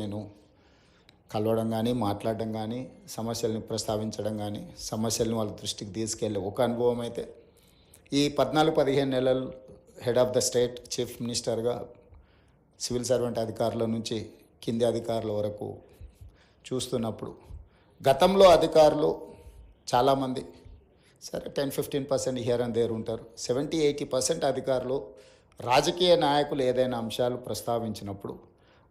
నేను కలవడం కానీ, మాట్లాడడం కానీ, సమస్యల్ని ప్రస్తావించడం కానీ, సమస్యల్ని వాళ్ళ దృష్టికి తీసుకెళ్ళే ఒక అనుభవం అయితే ఈ 14-15 నెలలు head of the state chief మినిస్టర్గా సివిల్ సర్వెంట్ అధికారుల నుంచి కింది అధికారుల వరకు చూస్తున్నప్పుడు గతంలో అధికారులు చాలామంది సరే 10-15% హియర్ అండ్ దేర్ ఉంటారు. 70-80% అధికారులు రాజకీయ నాయకులు ఏదైనా అంశాలు ప్రస్తావించినప్పుడు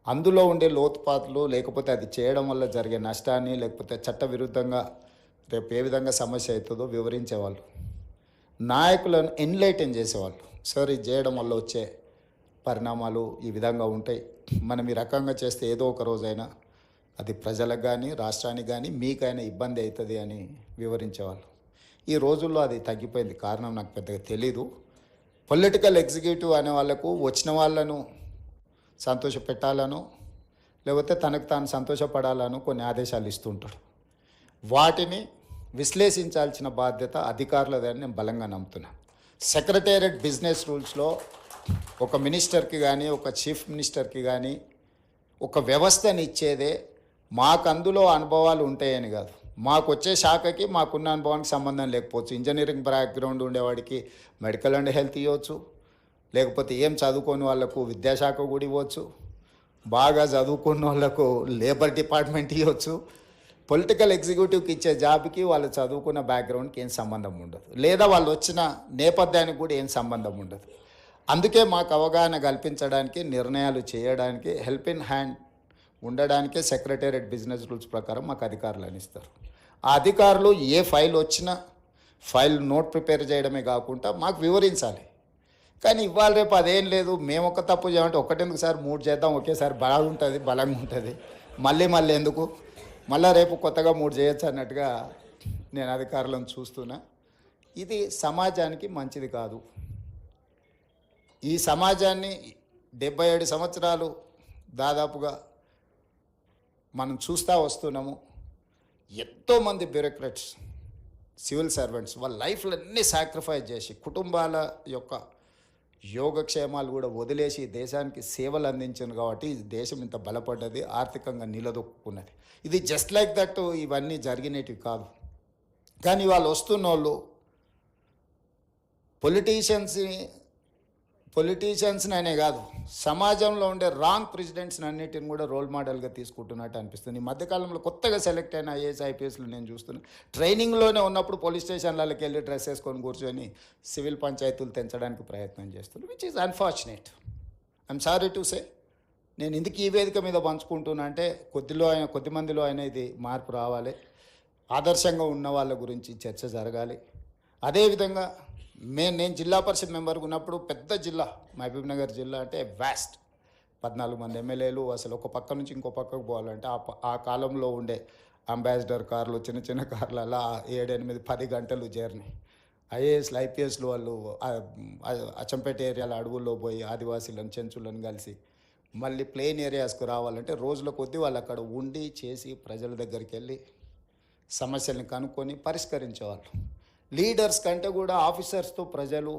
అందులో ఉండే లోతుపాతులు, లేకపోతే అది చేయడం వల్ల జరిగే నష్టాన్ని, లేకపోతే చట్టవిరుద్ధంగా రేపు ఏ విధంగా సమస్య అవుతుందో వివరించేవాళ్ళు. నాయకులను ఎన్లైటన్ చేసేవాళ్ళు. సార్ ఇది చేయడం వల్ల వచ్చే పరిణామాలు ఈ విధంగా ఉంటాయి, మనం ఈ రకంగా చేస్తే ఏదో ఒక రోజైనా అది ప్రజలకు కానీ, రాష్ట్రానికి కానీ, మీకైనా ఇబ్బంది అవుతుంది అని వివరించేవాళ్ళు. ఈ రోజుల్లో అది తగ్గిపోయింది. కారణం నాకు పెద్దగా తెలీదు. పొలిటికల్ ఎగ్జిక్యూటివ్ అనే వాళ్ళకు వచ్చిన వాళ్ళను సంతోషపెట్టాలను, లేకపోతే తనకు తాను సంతోషపడాలను కొన్ని ఆదేశాలు ఇస్తుంటాడు. వాటిని విశ్లేషించాల్సిన బాధ్యత అధికారులదని నేను బలంగా నమ్ముతున్నాను. సెక్రటేరియట్ బిజినెస్ రూల్స్లో ఒక మినిస్టర్కి కానీ, ఒక చీఫ్ మినిస్టర్కి కానీ ఒక వ్యవస్థని ఇచ్చేదే మాకు అందులో అనుభవాలు ఉంటాయని కాదు. మాకు వచ్చే శాఖకి మాకున్న అనుభవానికి సంబంధం లేకపోవచ్చు. ఇంజనీరింగ్ బ్యాక్గ్రౌండ్ ఉండేవాడికి మెడికల్ అండ్ హెల్త్ ఇవ్వచ్చు, లేకపోతే ఏం చదువుకోని వాళ్ళకు విద్యాశాఖ కూడా ఇవ్వచ్చు, బాగా చదువుకున్న వాళ్ళకు లేబర్ డిపార్ట్మెంట్ ఇవ్వచ్చు. పొలిటికల్ ఎగ్జిక్యూటివ్కి ఇచ్చే జాబ్కి వాళ్ళు చదువుకున్న బ్యాక్గ్రౌండ్కి ఏం సంబంధం ఉండదు, లేదా వాళ్ళు వచ్చిన నేపథ్యానికి కూడా ఏం సంబంధం ఉండదు. అందుకే మాకు అవగాహన కల్పించడానికి, నిర్ణయాలు చేయడానికి, హెల్ప్ ఇన్ హ్యాండ్ ఉండడానికే సెక్రటేరియట్ బిజినెస్ రూల్స్ ప్రకారం మాకు అధికారులు అనిస్తారు. ఆ అధికారులు ఏ ఫైల్ వచ్చినా ఫైల్ నోట్ ప్రిపేర్ చేయడమే కాకుండా మాకు వివరించాలి. కానీ ఇవాళ రేపు అదేం లేదు. మేము ఒక తప్పు చేయమంటే ఒకటెందుకు సార్ 3 చేద్దాం, ఒకేసారి బాగుంటుంది, బలంగా ఉంటుంది, మళ్ళీ ఎందుకు, మళ్ళీ రేపు కొత్తగా 3 చేయొచ్చు అన్నట్టుగా నేను అధికారులను చూస్తున్నా. ఇది సమాజానికి మంచిది కాదు. ఈ సమాజాన్ని 77 సంవత్సరాలు దాదాపుగా మనం చూస్తూ వస్తున్నాము. ఎంతోమంది బ్యూరోక్రాట్స్, సివిల్ సర్వెంట్స్ వాళ్ళ లైఫ్లు అన్నీ సాక్రిఫైస్ చేసి కుటుంబాల యొక్క యోగక్షేమాలు కూడా వదిలేసి దేశానికి సేవలు అందించాను కాబట్టి ఈ దేశం ఇంత బలపడ్డది, ఆర్థికంగా నిలదొక్కున్నది. ఇది జస్ట్ లైక్ దట్ ఇవన్నీ జరిగినవి కాదు. కానీ వాళ్ళు వస్తున్న వాళ్ళు పొలిటీషియన్స్ని అనే కాదు, సమాజంలో ఉండే రాంగ్ ప్రెసిడెంట్స్ని అన్నిటిని కూడా రోల్ మోడల్గా తీసుకుంటున్నట్టు అనిపిస్తుంది. ఈ మధ్యకాలంలో కొత్తగా సెలెక్ట్ అయిన ఐఏఎస్ ఐపీఎస్లు నేను చూస్తున్నాను. ట్రైనింగ్లోనే ఉన్నప్పుడు పోలీస్ స్టేషన్లకి వెళ్ళి డ్రెస్ వేసుకొని కూర్చొని సివిల్ పంచాయతీలు తెంచడానికి ప్రయత్నం చేస్తున్నారు, which is unfortunate. I'm sorry to say. నేను ఎందుకు ఈ వేదిక మీద పంచుకుంటున్నా అంటే కొద్ది మందిలో అయినా ఇది మార్పు రావాలి, ఆదర్శంగా ఉన్న వాళ్ళ గురించి చర్చ జరగాలి. అదేవిధంగా నేను జిల్లా పరిషత్ మెంబర్గా ఉన్నప్పుడు పెద్ద జిల్లా మహబూబ్నగర్ జిల్లా అంటే వ్యాస్ట్, 14 మంది ఎమ్మెల్యేలు, అసలు ఒక పక్క నుంచి ఇంకో పక్కకు పోవాలంటే ఆ కాలంలో ఉండే అంబాసిడర్ కార్లు, చిన్న కార్లు అలా 7-8-10 గంటలు జర్నీ. ఐఏఎస్లు ఐపీఎస్లు వాళ్ళు అచ్చంపేట ఏరియాల అడవుల్లో పోయి ఆదివాసీలను, చెంచులను కలిసి మళ్ళీ ప్లెయిన్ ఏరియాస్కు రావాలంటే రోజుల కొద్దీ వాళ్ళు అక్కడ ఉండి చేసి ప్రజల దగ్గరికి వెళ్ళి సమస్యల్ని కనుక్కొని పరిష్కరించేవాళ్ళు. లీడర్స్ కంటే కూడా ఆఫీసర్స్తో ప్రజలు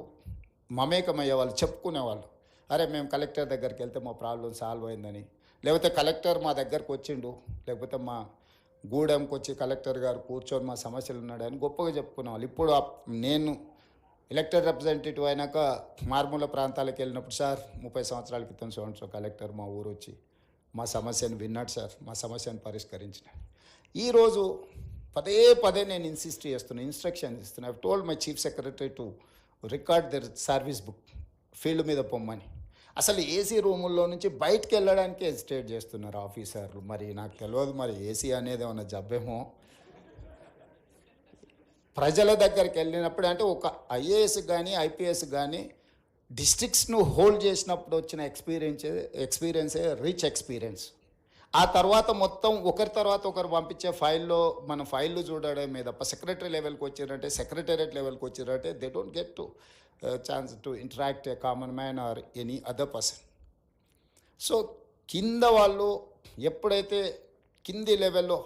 మమేకమయ్యేవాళ్ళు, చెప్పుకునేవాళ్ళు. అరే మేము కలెక్టర్ దగ్గరికి వెళ్తే మా ప్రాబ్లం సాల్వ్ అయిందని, లేకపోతే కలెక్టర్ మా దగ్గరకు వచ్చిండు, లేకపోతే మా గూడెంకి వచ్చి కలెక్టర్ గారు కూర్చొని మా సమస్యలు ఉన్నాడని గొప్పగా చెప్పుకునేవాళ్ళు. ఇప్పుడు నేను ఎలక్టెడ్ రిప్రజెంటేటివ్ అయినాక మారుమూల ప్రాంతాలకు వెళ్ళినప్పుడు, సార్ 30 సంవత్సరాల క్రితం సో కలెక్టర్ మా ఊరు వచ్చి మా సమస్యను విన్నాడు సార్, మా సమస్యను పరిష్కరించిన. ఈరోజు పదే నేను ఇన్స్ట్రక్షన్ ఇస్తున్నా. I told my chief secretary to record there service book, field మీద పొమ్మని. అసలు ఏసీ రూముల్లో నుంచి బయటకు వెళ్ళడానికే హెసిటేట్ చేస్తున్నారు ఆఫీసర్లు. మరి నాకు తెలియదు, మరి ఏసీ అనేది ఏమన్నా జబ్బేమో. ప్రజల దగ్గరికి వెళ్ళినప్పుడు అంటే ఒక ఐఏఎస్ కానీ ఐపీఎస్ కానీ డిస్ట్రిక్ట్స్ను హోల్డ్ చేసినప్పుడు వచ్చిన ఎక్స్పీరియన్సే రిచ్ ఎక్స్పీరియన్స్. ఆ తర్వాత మొత్తం ఒకరి తర్వాత ఒకరు పంపించే ఫైల్లో మన ఫైళ్ళు చూడడమే తప్ప సెక్రటరీ లెవెల్కి వచ్చారంటే, సెక్రటేరియట్ లెవెల్కి వచ్చారంటే they don't get to chance to interact a common man or any other person. So కింద వాళ్ళు ఎప్పుడైతే కింది లెవెల్లో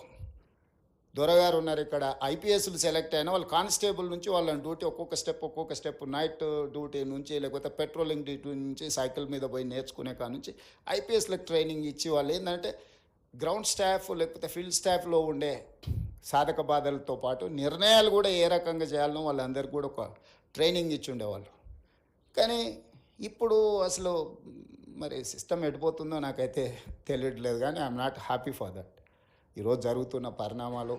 దొరగారు ఉన్నారు, ఇక్కడ ఐపీఎస్లు సెలెక్ట్ అయినా వాళ్ళు కానిస్టేబుల్ నుంచి వాళ్ళని డ్యూటీ ఒక్కొక్క స్టెప్ నైట్ డ్యూటీ నుంచి, లేకపోతే పెట్రోలింగ్ డ్యూటీ నుంచి, సైకిల్ మీద పోయి నేర్చుకునే కాడ నుంచి ఐపీఎస్లకు ట్రైనింగ్ ఇచ్చి వాళ్ళు ఏంటంటే గ్రౌండ్ స్టాఫ్ లేకపోతే ఫీల్డ్ స్టాఫ్లో ఉండే సాధక బాధలతో పాటు నిర్ణయాలు కూడా ఏ రకంగా చేయాలనో వాళ్ళందరికీ కూడా ఒక ట్రైనింగ్ ఇచ్చి ఉండేవాళ్ళు. కానీ ఇప్పుడు అసలు మరి సిస్టమ్ ఎడిపోతుందో నాకైతే తెలియట్లేదు, కానీ I'm not happy for that. ఈరోజు జరుగుతున్న పరిణామాలు,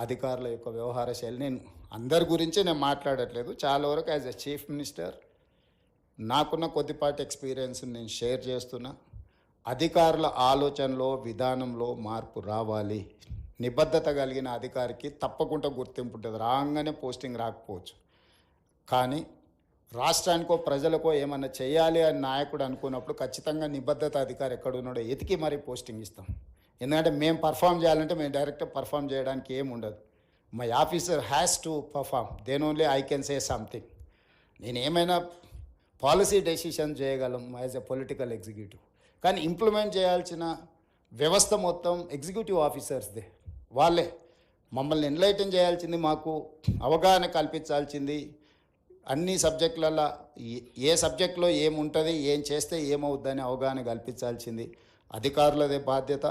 అధికారుల యొక్క వ్యవహార శైలి, నేను అందరి గురించి నేను మాట్లాడట్లేదు. చాలా వరకు యాజ్ ఎ చీఫ్ మినిస్టర్ నాకున్న కొద్దిపాటి ఎక్స్పీరియన్స్ నేను షేర్ చేస్తున్నా. అధికారుల ఆలోచనలో, విధానంలో మార్పు రావాలి. నిబద్ధత కలిగిన అధికారికి తప్పకుండా గుర్తింపు ఉంటుంది. రాగానే పోస్టింగ్ రాకపోవచ్చు, కానీ రాష్ట్రానికో ప్రజలకో ఏమన్నా చేయాలి అని నాయకుడు అనుకున్నప్పుడు ఖచ్చితంగా నిబద్ధత అధికారి ఎక్కడున్నాడో ఎతికి మరీ పోస్టింగ్ ఇస్తాం. ఎందుకంటే మేము పర్ఫామ్ చేయాలంటే మేము డైరెక్ట్గా పర్ఫామ్ చేయడానికి ఏమి ఉండదు. My officer has to perform, then only I can say something. నేను ఏమైనా పాలసీ డెసిషన్ చేయగలం యాజ్ ఎ పొలిటికల్ ఎగ్జిక్యూటివ్, కానీ ఇంప్లిమెంట్ చేయాల్సిన వ్యవస్థ మొత్తం ఎగ్జిక్యూటివ్ ఆఫీసర్స్దే. వాళ్ళే మమ్మల్ని ఎన్లైటన్ చేయాల్సింది, మాకు అవగాహన కల్పించాల్సింది, అన్ని సబ్జెక్టులలో ఏ సబ్జెక్టులో ఏముంటుంది, ఏం చేస్తే ఏమవుద్దని అవగాహన కల్పించాల్సింది అధికారులదే బాధ్యత.